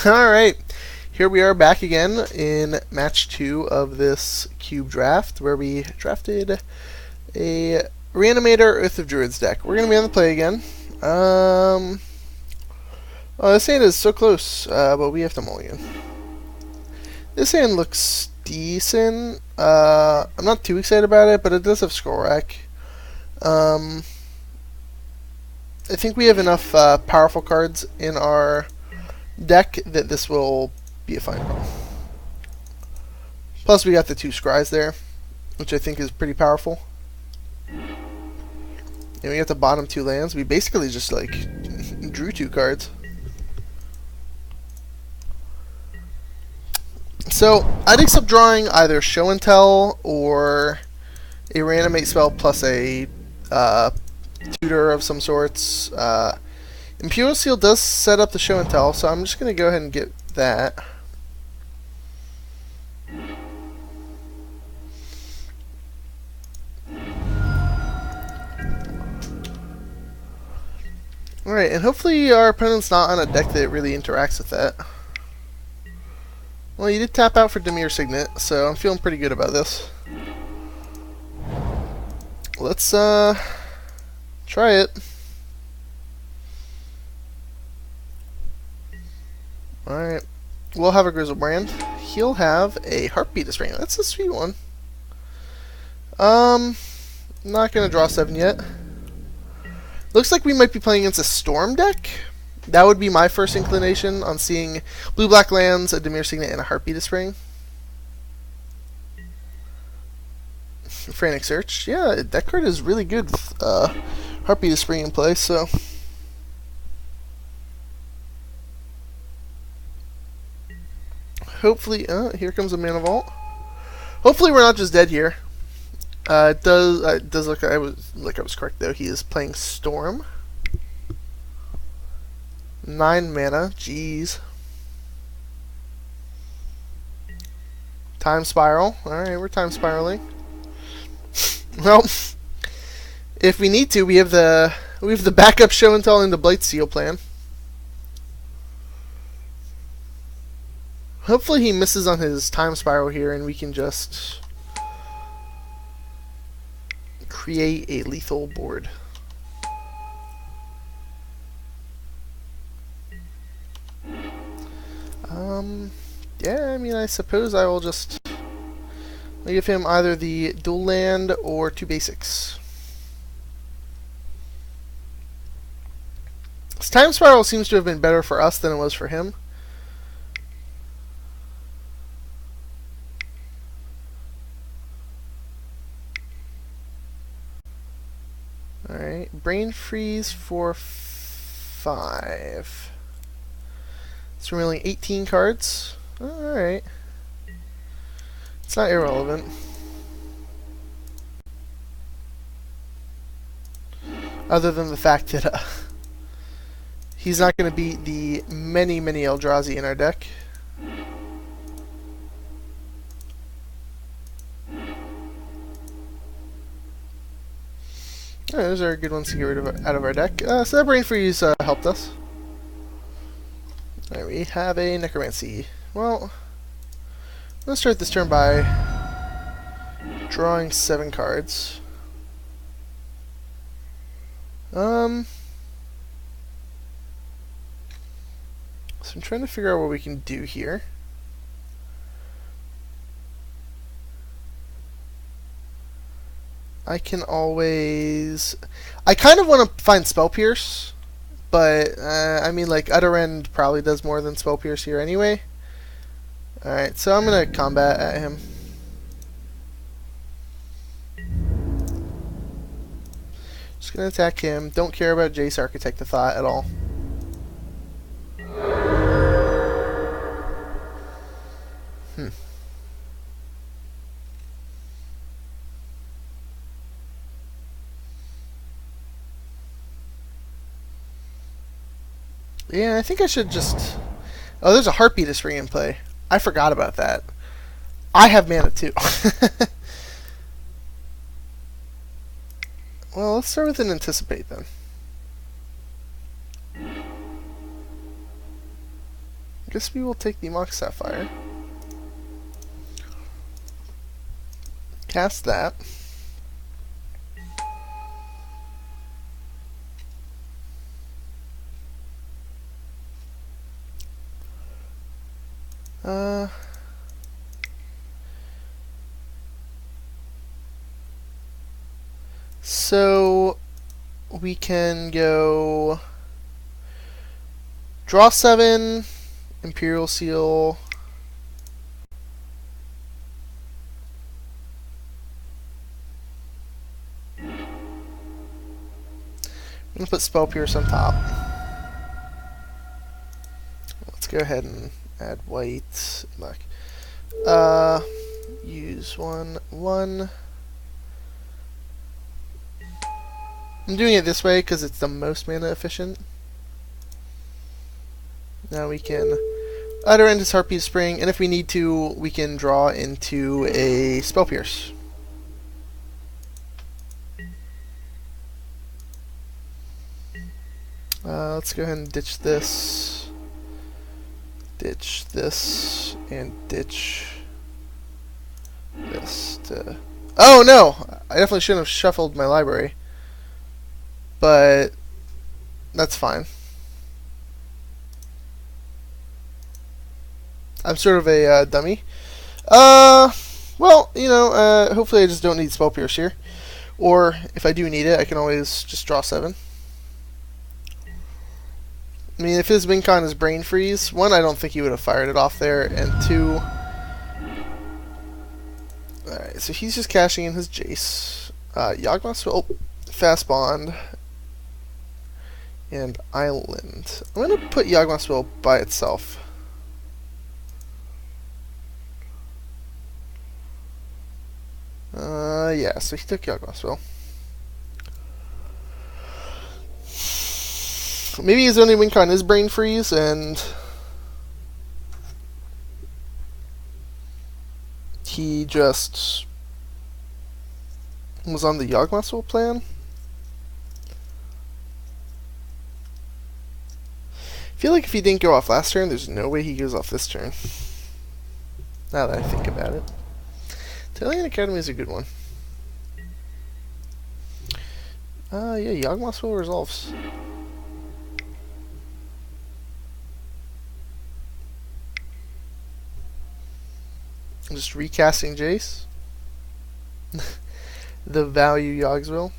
Alright, here we are back again in match 2 of this cube draft, where we drafted a Reanimator Oath of Druids deck. We're going to be on the play again. Oh, this hand is so close, but we have to mulligan. This hand looks decent. I'm not too excited about it, but it does have Scroll Rack. I think we have enough powerful cards in our deck that this will be a fine call. Plus we got the 2 scries there, which I think is pretty powerful. And we got the bottom 2 lands. We basically just like drew 2 cards. So I'd accept drawing either Show and Tell or a Reanimate spell plus a tutor of some sorts. Imperial Seal does set up the Show and Tell, so I'm just going to go ahead and get that. Alright, and hopefully our opponent's not on a deck that really interacts with that. Well, you did tap out for Dimir Signet, so I'm feeling pretty good about this. Let's try it. Alright, we'll have a Grizzlebrand. He'll have a Heartbeat of Spring. That's a sweet one. Not gonna draw 7 yet. Looks like we might be playing against a Storm deck. That would be my first inclination on seeing blue-black lands, a Dimir Signet, and a Heartbeat of Spring. Frantic Search. Yeah, that card is really good with Heartbeat of Spring in play, so... Hopefully... here comes a Mana Vault. Hopefully we're not just dead here. It does look like I was correct, though. He is playing Storm. 9 mana. Jeez. Time Spiral. Alright, we're Time Spiraling. Well, if we need to, we have the backup Show and Tell and the Blightsteel plan. Hopefully he misses on his Time Spiral here and we can just create a lethal board. Yeah, I mean, I suppose I will just give him either the dual land or 2 basics. This Time Spiral seems to have been better for us than it was for him. Alright, Brain Freeze for 5. It's revealing 18 cards. Alright. It's not irrelevant. Other than the fact that he's not going to beat the many Eldrazi in our deck. Those are good ones to get rid of out of our deck. So that Brain Freeze helped us. Alright, we have a Necromancy. Well, let's start this turn by drawing 7 cards. So I'm trying to figure out what we can do here. I kind of want to find Spell Pierce, but I mean, like, Utter End probably does more than Spell Pierce here anyway. Alright, so I'm gonna combat at him. Just gonna attack him. Don't care about Jace, Architect of Thought at all. Yeah, I think I should just... Oh, there's a Heartbeat of Spring in play. I forgot about that. I have mana too. Well, let's start with an Anticipate, then. Guess we will take the Mox Sapphire. Cast that. So we can go draw 7, Imperial Seal. I'm gonna put Spell Pierce on top. Let's go ahead and add white. Look. Use 1. I'm doing it this way because it's the most mana efficient. Now we can utter into Harpy's Spring, and if we need to, we can draw into a Spell Pierce. Let's go ahead and ditch this, and ditch this to... Oh no! I definitely shouldn't have shuffled my library. But that's fine. I'm sort of a dummy. Well, you know, hopefully I just don't need Spell Pierce here. Or, if I do need it, I can always just draw 7. I mean, if his win con is Brain Freeze, 1, I don't think he would have fired it off there, and 2... Alright, so he's just cashing in his Jace. Yawgmoth's Will, Fast Bond, and Island. I'm going to put Yawgmoth's Will by itself. Yeah, so he took Yawgmoth's Will. Maybe his only win con is Brain Freeze, and he just was on the Yawgmoth's Will plan. I feel like if he didn't go off last turn, there's no way he goes off this turn. Now that I think about it. Talion Academy is a good one. Yeah, Yawgmoth's Will resolves. I'm just recasting Jace. The value Yawg's Will.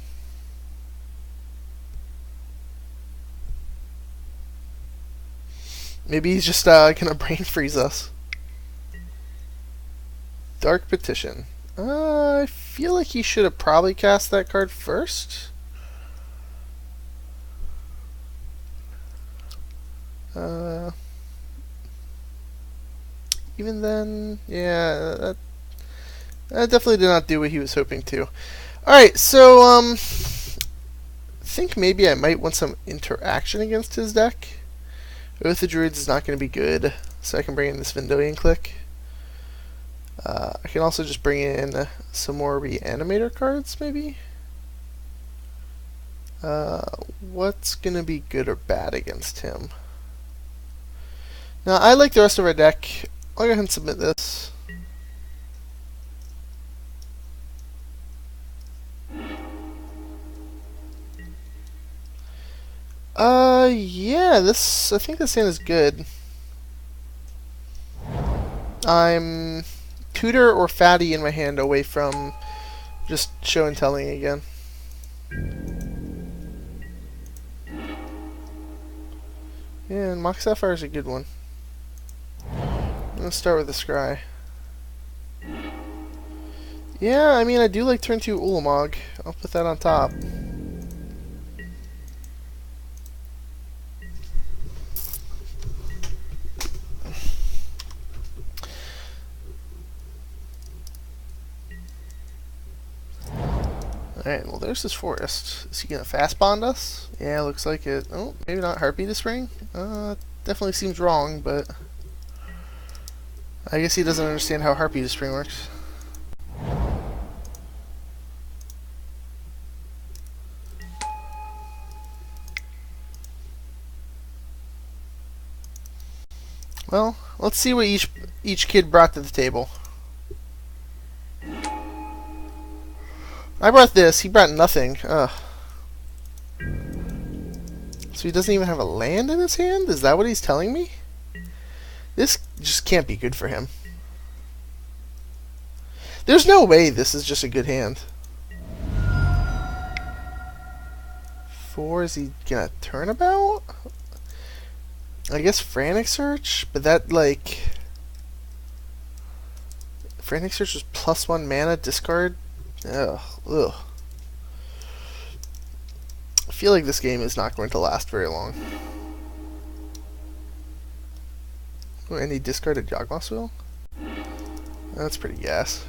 Maybe he's just gonna Brain Freeze us. Dark Petition. I feel like he should have probably cast that card first. Even then, yeah, that definitely did not do what he was hoping to. Alright, so, I think maybe I might want some interaction against his deck. Oath of Druids is not going to be good, so I can bring in this Vendilion Clique. I can also just bring in some more Reanimator cards, maybe? What's going to be good or bad against him? Now, I like the rest of our deck. I'll go ahead and submit this. Yeah, I think this hand is good. I'm Tutor or Fatty in my hand away from just show and telling again. Yeah, and Mox Sapphire is a good one. I'm gonna start with the Scry. Yeah, I mean, I do like turn 2 Ulamog. I'll put that on top. Alright, well there's this forest. Is he gonna fast bond us? Yeah, looks like it. Oh, maybe not Harpy to Spring? Definitely seems wrong, but I guess he doesn't understand how Harpy to Spring works. Well, let's see what each kid brought to the table. I brought this. He brought nothing. Ugh. So he doesn't even have a land in his hand? Is that what he's telling me? This just can't be good for him. There's no way this is just a good hand. 4, is he gonna turnabout? I guess Frantic Search, but that, like... Frantic Search was +1 mana, discard? Ugh. I feel like this game is not going to last very long. Oh, and he discarded Yawgmoth's Will? That's pretty gas.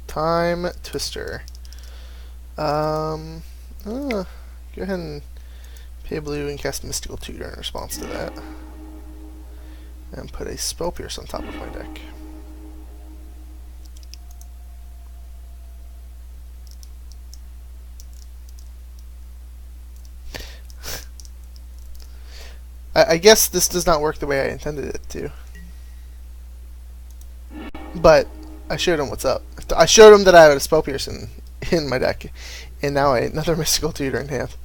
Time Twister. Go ahead and pay blue and cast Mystical Tutor in response to that. And put a Spell Pierce on top of my deck. I guess this does not work the way I intended it to. But I showed him what's up. I showed him that I had a Spell Pierce in my deck. And now I had another Mystical Tutor in hand.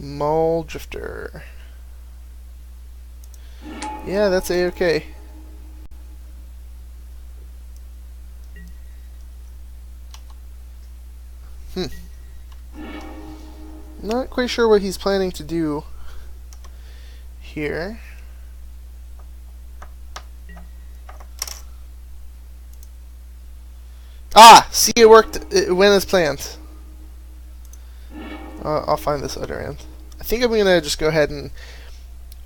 Mole Drifter. Yeah, that's A-okay. Not quite sure what he's planning to do here. Ah! See, it worked. It went as planned. I'll find this other end. I think I'm going to just go ahead and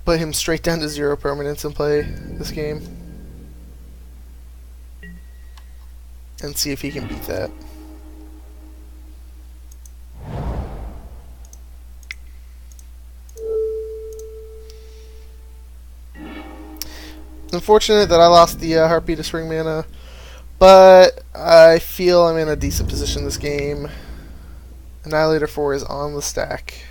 put him straight down to 0 permanence and play this game. And see if he can beat that. Unfortunate that I lost the Heartbeat of Spring mana, but I feel I'm in a decent position this game. Annihilator 4 is on the stack.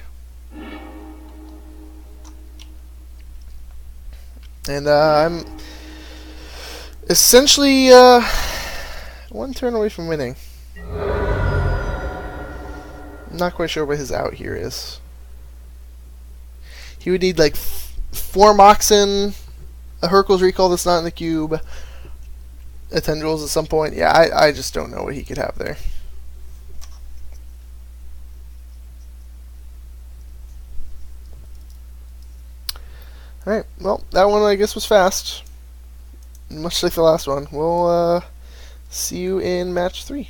And I'm essentially 1 turn away from winning. I'm not quite sure what his out here is. He would need like 4 Moxen, a Hurkyl's Recall that's not in the cube, a Tendrils at some point. Yeah, I just don't know what he could have there. Alright, well, that one I guess was fast. Much like the last one. We'll see you in match 3.